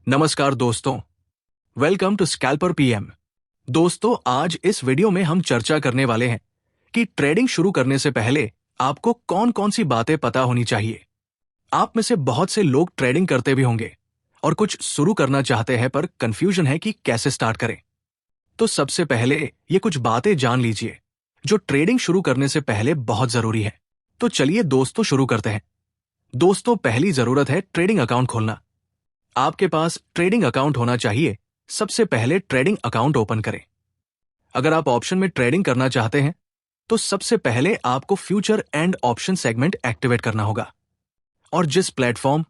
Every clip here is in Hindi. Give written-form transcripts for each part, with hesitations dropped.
नमस्कार दोस्तों, वेलकम टू स्कैल्पर पीएम। दोस्तों, आज इस वीडियो में हम चर्चा करने वाले हैं कि ट्रेडिंग शुरू करने से पहले आपको कौन कौन सी बातें पता होनी चाहिए। आप में से बहुत से लोग ट्रेडिंग करते भी होंगे और कुछ शुरू करना चाहते हैं पर कंफ्यूजन है कि कैसे स्टार्ट करें। तो सबसे पहले ये कुछ बातें जान लीजिए जो ट्रेडिंग शुरू करने से पहले बहुत जरूरी है। तो चलिए दोस्तों शुरू करते हैं। दोस्तों, पहली जरूरत है ट्रेडिंग अकाउंट खोलना। आपके पास ट्रेडिंग अकाउंट होना चाहिए। सबसे पहले ट्रेडिंग अकाउंट ओपन करें। अगर आप ऑप्शन में ट्रेडिंग करना चाहते हैं तो सबसे पहले आपको future and option segment activate करना होगा और जिस प्लेटफॉर्म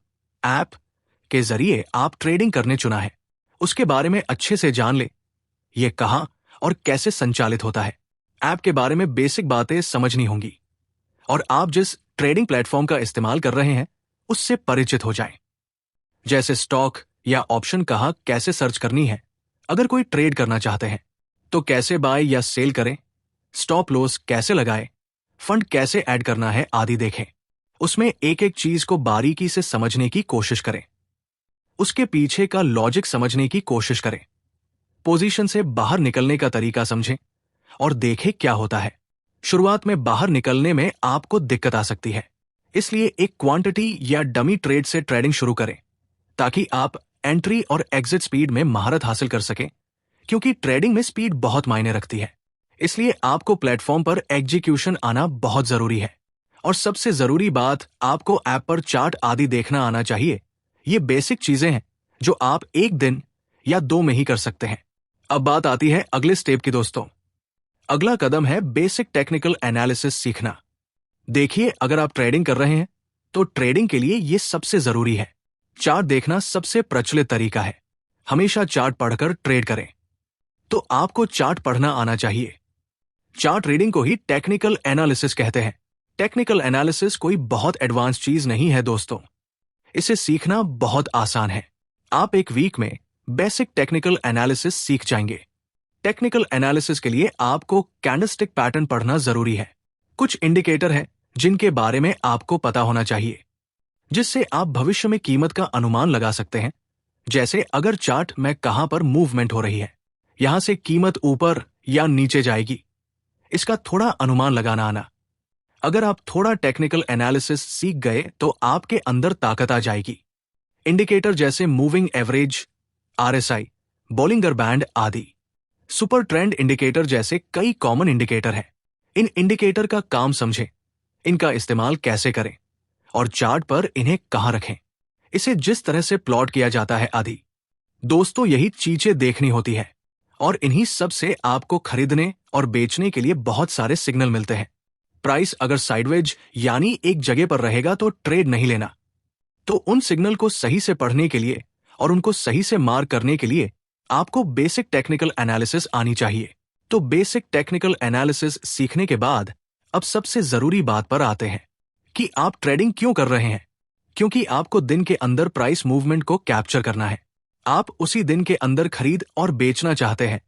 ऐप के जरिए आप ट्रेडिंग करने चुना है उसके बारे में अच्छे से जान ले। यह कहां और कैसे संचालित होता है, ऐप के बारे में बेसिक बातें समझनी होंगी और आप जिस ट्रेडिंग प्लेटफॉर्म का इस्तेमाल कर रहे हैं उससे परिचित हो जाएं। जैसे स्टॉक या ऑप्शन कहां कैसे सर्च करनी है, अगर कोई ट्रेड करना चाहते हैं तो कैसे बाय या सेल करें, स्टॉप लॉस कैसे लगाएं, फंड कैसे ऐड करना है आदि देखें। उसमें एक एक चीज को बारीकी से समझने की कोशिश करें, उसके पीछे का लॉजिक समझने की कोशिश करें, पोजीशन से बाहर निकलने का तरीका समझें और देखें क्या होता है। शुरुआत में बाहर निकलने में आपको दिक्कत आ सकती है, इसलिए एक क्वांटिटी या डमी ट्रेड से ट्रेडिंग शुरू करें ताकि आप एंट्री और एग्जिट स्पीड में महारत हासिल कर सकें, क्योंकि ट्रेडिंग में स्पीड बहुत मायने रखती है। इसलिए आपको प्लेटफॉर्म पर एग्जीक्यूशन आना बहुत जरूरी है और सबसे जरूरी बात, आपको ऐप पर चार्ट आदि देखना आना चाहिए। ये बेसिक चीजें हैं जो आप एक दिन या 2 में ही कर सकते हैं। अब बात आती है अगले स्टेप की। दोस्तों, अगला कदम है बेसिक टेक्निकल एनालिसिस सीखना। देखिए, अगर आप ट्रेडिंग कर रहे हैं तो ट्रेडिंग के लिए यह सबसे जरूरी है। चार्ट देखना सबसे प्रचलित तरीका है। हमेशा चार्ट पढ़कर ट्रेड करें। तो आपको चार्ट पढ़ना आना चाहिए। चार्ट रीडिंग को ही टेक्निकल एनालिसिस कहते हैं। टेक्निकल एनालिसिस कोई बहुत एडवांस चीज नहीं है दोस्तों, इसे सीखना बहुत आसान है। आप एक वीक में बेसिक टेक्निकल एनालिसिस सीख जाएंगे। टेक्निकल एनालिसिस के लिए आपको कैंडलस्टिक पैटर्न पढ़ना जरूरी है। कुछ इंडिकेटर हैं जिनके बारे में आपको पता होना चाहिए, जिससे आप भविष्य में कीमत का अनुमान लगा सकते हैं। जैसे अगर चार्ट में कहां पर मूवमेंट हो रही है, यहां से कीमत ऊपर या नीचे जाएगी, इसका थोड़ा अनुमान लगाना आना। अगर आप थोड़ा टेक्निकल एनालिसिस सीख गए तो आपके अंदर ताकत आ जाएगी। इंडिकेटर जैसे moving average, RSI, Bollinger band आदि, सुपर ट्रेंड इंडिकेटर जैसे कई कॉमन इंडिकेटर हैं। इन इंडिकेटर का काम समझें, इनका इस्तेमाल कैसे करें और चार्ट पर इन्हें कहां रखें, इसे जिस तरह से प्लॉट किया जाता है आदि। दोस्तों, यही चीजें देखनी होती है और इन्हीं सब से आपको खरीदने और बेचने के लिए बहुत सारे सिग्नल मिलते हैं। प्राइस अगर साइडवेज यानी एक जगह पर रहेगा तो ट्रेड नहीं लेना। तो उन सिग्नल को सही से पढ़ने के लिए और उनको सही से मार्क करने के लिए आपको बेसिक टेक्निकल एनालिसिस आनी चाहिए। तो बेसिक टेक्निकल एनालिसिस सीखने के बाद अब सबसे जरूरी बात पर आते हैं कि आप ट्रेडिंग क्यों कर रहे हैं। क्योंकि आपको दिन के अंदर प्राइस मूवमेंट को कैप्चर करना है। आप उसी दिन के अंदर खरीद और बेचना चाहते हैं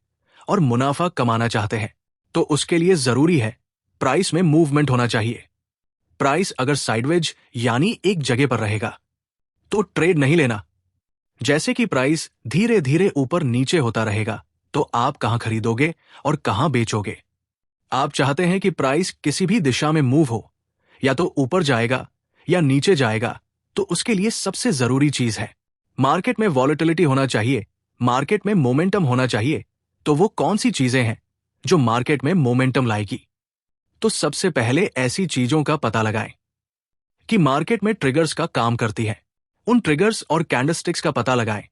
और मुनाफा कमाना चाहते हैं, तो उसके लिए जरूरी है प्राइस में मूवमेंट होना चाहिए। प्राइस अगर साइडवेज यानी एक जगह पर रहेगा तो ट्रेड नहीं लेना। जैसे कि प्राइस धीरे धीरे ऊपर नीचे होता रहेगा तो आप कहां खरीदोगे और कहां बेचोगे। आप चाहते हैं कि प्राइस किसी भी दिशा में मूव हो, या तो ऊपर जाएगा या नीचे जाएगा, तो उसके लिए सबसे जरूरी चीज है मार्केट में वॉलेटिलिटी होना चाहिए, मार्केट में मोमेंटम होना चाहिए। तो वो कौन सी चीजें हैं जो मार्केट में मोमेंटम लाएगी। तो सबसे पहले ऐसी चीजों का पता लगाएं कि मार्केट में ट्रिगर्स का काम करती है। उन ट्रिगर्स और कैंडलस्टिक्स का पता लगाएं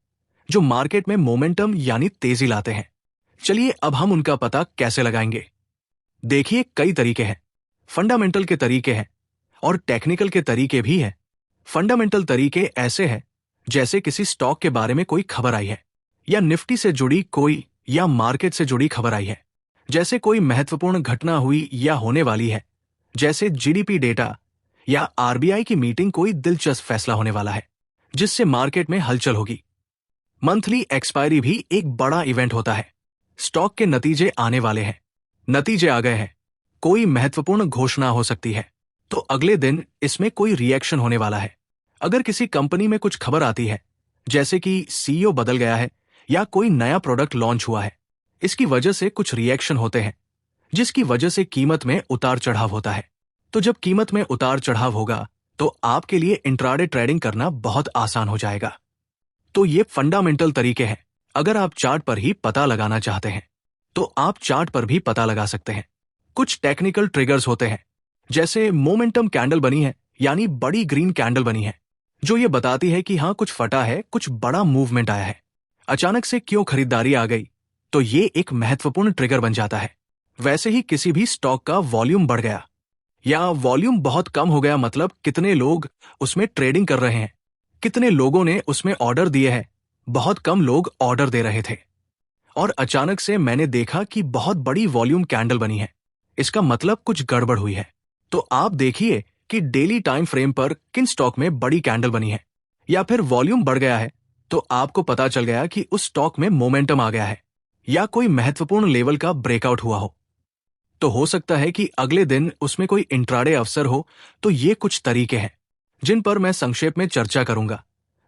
जो मार्केट में मोमेंटम यानी तेजी लाते हैं। चलिए अब हम उनका पता कैसे लगाएंगे। देखिए, कई तरीके हैं। फंडामेंटल के तरीके हैं और टेक्निकल के तरीके भी हैं। फंडामेंटल तरीके ऐसे हैं जैसे किसी स्टॉक के बारे में कोई खबर आई है, या निफ्टी से जुड़ी कोई या मार्केट से जुड़ी खबर आई है, जैसे कोई महत्वपूर्ण घटना हुई या होने वाली है, जैसे जीडीपी डेटा या आरबीआई की मीटिंग, कोई दिलचस्प फैसला होने वाला है जिससे मार्केट में हलचल होगी। मंथली एक्सपायरी भी एक बड़ा इवेंट होता है। स्टॉक के नतीजे आने वाले हैं, नतीजे आ गए हैं, कोई महत्वपूर्ण घोषणा हो सकती है, तो अगले दिन इसमें कोई रिएक्शन होने वाला है। अगर किसी कंपनी में कुछ खबर आती है जैसे कि सीईओ बदल गया है या कोई नया प्रोडक्ट लॉन्च हुआ है। इसकी वजह से कुछ रिएक्शन होते हैं, जिसकी वजह से कीमत में उतार चढ़ाव होता है। तो जब कीमत में उतार चढ़ाव होगा तो आपके लिए इंट्राडे ट्रेडिंग करना बहुत आसान हो जाएगा। तो ये फंडामेंटल तरीके हैं। अगर आप चार्ट पर ही पता लगाना चाहते हैं तो आप चार्ट पर भी पता लगा सकते हैं। कुछ टेक्निकल ट्रिगर्स होते हैं, जैसे मोमेंटम कैंडल बनी है, यानी बड़ी ग्रीन कैंडल बनी है, जो ये बताती है कि हाँ कुछ फटा है, कुछ बड़ा मूवमेंट आया है। अचानक से क्यों खरीदारी आ गई, तो ये एक महत्वपूर्ण ट्रिगर बन जाता है। वैसे ही किसी भी स्टॉक का वॉल्यूम बढ़ गया या वॉल्यूम बहुत कम हो गया, मतलब कितने लोग उसमें ट्रेडिंग कर रहे हैं, कितने लोगों ने उसमें ऑर्डर दिए हैं। बहुत कम लोग ऑर्डर दे रहे थे और अचानक से मैंने देखा कि बहुत बड़ी वॉल्यूम कैंडल बनी है। इसका मतलब कुछ गड़बड़ हुई है। तो आप देखिए कि डेली टाइम फ्रेम पर किन स्टॉक में बड़ी कैंडल बनी है या फिर वॉल्यूम बढ़ गया है, तो आपको पता चल गया कि उस स्टॉक में मोमेंटम आ गया है या कोई महत्वपूर्ण लेवल का ब्रेकआउट हुआ हो। तो हो सकता है कि अगले दिन उसमें कोई इंट्राडे अवसर हो। तो ये कुछ तरीके हैं जिन पर मैं संक्षेप में चर्चा करूंगा।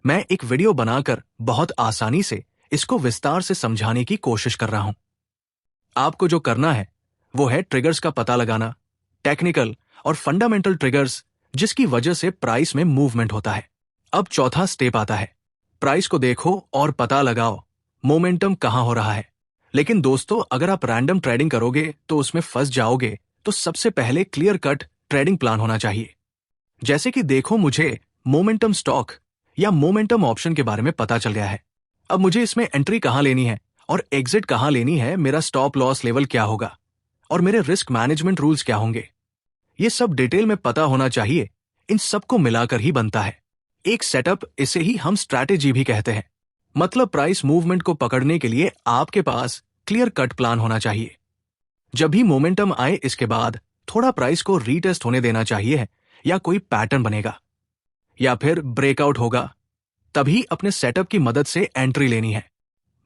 मैं एक वीडियो बनाकर बहुत आसानी से इसको विस्तार से समझाने की कोशिश कर रहा हूं। आपको जो करना है वो है ट्रिगर्स का पता लगाना, टेक्निकल और फंडामेंटल ट्रिगर्स जिसकी वजह से प्राइस में मूवमेंट होता है। अब चौथा स्टेप आता है, प्राइस को देखो और पता लगाओ मोमेंटम कहां हो रहा है। लेकिन दोस्तों, अगर आप रैंडम ट्रेडिंग करोगे तो उसमें फंस जाओगे। तो सबसे पहले क्लियर कट ट्रेडिंग प्लान होना चाहिए। जैसे कि देखो, मुझे मोमेंटम स्टॉक या मोमेंटम ऑप्शन के बारे में पता चल गया है। अब मुझे इसमें एंट्री कहां लेनी है और एग्जिट कहां लेनी है, मेरा स्टॉप लॉस लेवल क्या होगा और मेरे रिस्क मैनेजमेंट रूल्स क्या होंगे, ये सब डिटेल में पता होना चाहिए। इन सबको मिलाकर ही बनता है एक सेटअप। इसे ही हम स्ट्रैटेजी भी कहते हैं। मतलब प्राइस मूवमेंट को पकड़ने के लिए आपके पास क्लियर कट प्लान होना चाहिए। जब भी मोमेंटम आए, इसके बाद थोड़ा प्राइस को रीटेस्ट होने देना चाहिए है, या कोई पैटर्न बनेगा या फिर ब्रेकआउट होगा, तभी अपने सेटअप की मदद से एंट्री लेनी है।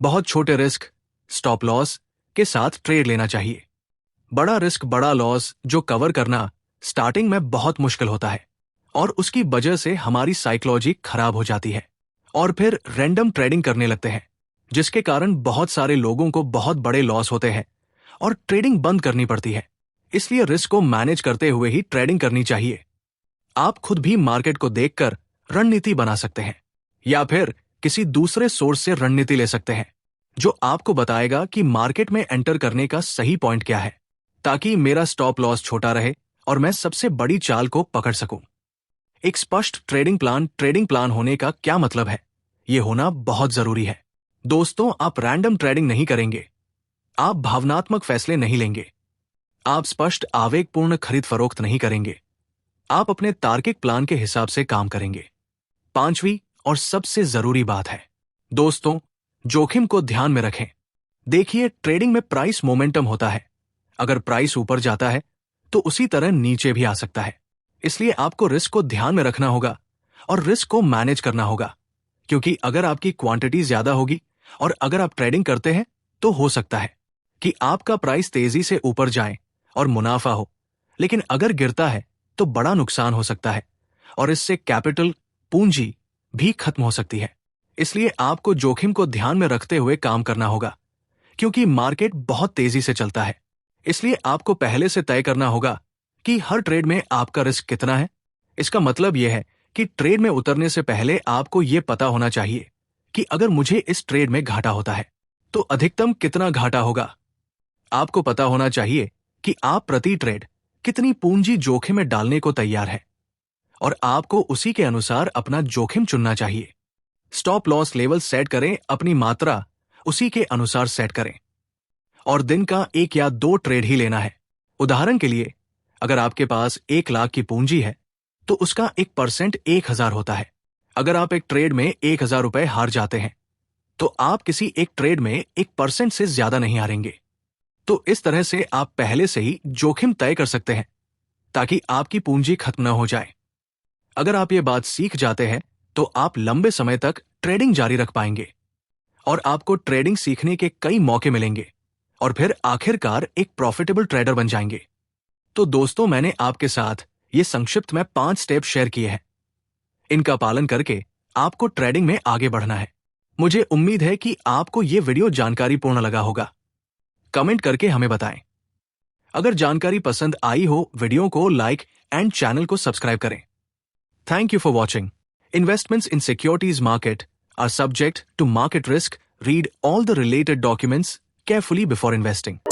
बहुत छोटे रिस्क, स्टॉप लॉस के साथ ट्रेड लेना चाहिए। बड़ा रिस्क बड़ा लॉस जो कवर करना स्टार्टिंग में बहुत मुश्किल होता है और उसकी वजह से हमारी साइकोलॉजी खराब हो जाती है और फिर रैंडम ट्रेडिंग करने लगते हैं, जिसके कारण बहुत सारे लोगों को बहुत बड़े लॉस होते हैं और ट्रेडिंग बंद करनी पड़ती है। इसलिए रिस्क को मैनेज करते हुए ही ट्रेडिंग करनी चाहिए। आप खुद भी मार्केट को देखकर रणनीति बना सकते हैं या फिर किसी दूसरे सोर्स से रणनीति ले सकते हैं जो आपको बताएगा कि मार्केट में एंटर करने का सही पॉइंट क्या है, ताकि मेरा स्टॉप लॉस छोटा रहे और मैं सबसे बड़ी चाल को पकड़ सकूं। एक स्पष्ट ट्रेडिंग प्लान होने का क्या मतलब है, यह होना बहुत जरूरी है। दोस्तों, आप रैंडम ट्रेडिंग नहीं करेंगे, आप भावनात्मक फैसले नहीं लेंगे, आप स्पष्ट आवेगपूर्ण खरीद फरोख्त नहीं करेंगे, आप अपने तार्किक प्लान के हिसाब से काम करेंगे। पांचवी और सबसे जरूरी बात है दोस्तों, जोखिम को ध्यान में रखें। देखिए, ट्रेडिंग में प्राइस मोमेंटम होता है। अगर प्राइस ऊपर जाता है तो उसी तरह नीचे भी आ सकता है। इसलिए आपको रिस्क को ध्यान में रखना होगा और रिस्क को मैनेज करना होगा, क्योंकि अगर आपकी क्वांटिटी ज्यादा होगी और अगर आप ट्रेडिंग करते हैं तो हो सकता है कि आपका प्राइस तेजी से ऊपर जाए और मुनाफा हो, लेकिन अगर गिरता है तो बड़ा नुकसान हो सकता है और इससे कैपिटल, पूंजी भी खत्म हो सकती है। इसलिए आपको जोखिम को ध्यान में रखते हुए काम करना होगा, क्योंकि मार्केट बहुत तेजी से चलता है। इसलिए आपको पहले से तय करना होगा कि हर ट्रेड में आपका रिस्क कितना है। इसका मतलब यह है कि ट्रेड में उतरने से पहले आपको यह पता होना चाहिए कि अगर मुझे इस ट्रेड में घाटा होता है तो अधिकतम कितना घाटा होगा। आपको पता होना चाहिए कि आप प्रति ट्रेड कितनी पूंजी जोखिम में डालने को तैयार है और आपको उसी के अनुसार अपना जोखिम चुनना चाहिए। स्टॉप लॉस लेवल सेट करें, अपनी मात्रा उसी के अनुसार सेट करें और दिन का 1 या 2 ट्रेड ही लेना है। उदाहरण के लिए, अगर आपके पास 1 लाख की पूंजी है तो उसका 1% 1000 होता है। अगर आप एक ट्रेड में 1000 रुपए हार जाते हैं तो आप किसी एक ट्रेड में 1% से ज्यादा नहीं हारेंगे। तो इस तरह से आप पहले से ही जोखिम तय कर सकते हैं ताकि आपकी पूंजी खत्म न हो जाए। अगर आप ये बात सीख जाते हैं तो आप लंबे समय तक ट्रेडिंग जारी रख पाएंगे और आपको ट्रेडिंग सीखने के कई मौके मिलेंगे और फिर आखिरकार एक प्रॉफिटेबल ट्रेडर बन जाएंगे। तो दोस्तों, मैंने आपके साथ ये संक्षिप्त में 5 स्टेप शेयर किए हैं। इनका पालन करके आपको ट्रेडिंग में आगे बढ़ना है। मुझे उम्मीद है कि आपको ये वीडियो जानकारीपूर्ण लगा होगा। कमेंट करके हमें बताएं। अगर जानकारी पसंद आई हो, वीडियो को लाइक एंड चैनल को सब्सक्राइब करें। Thank you for watching. Investments in securities market are subject to market risk. Read all the related documents carefully before investing.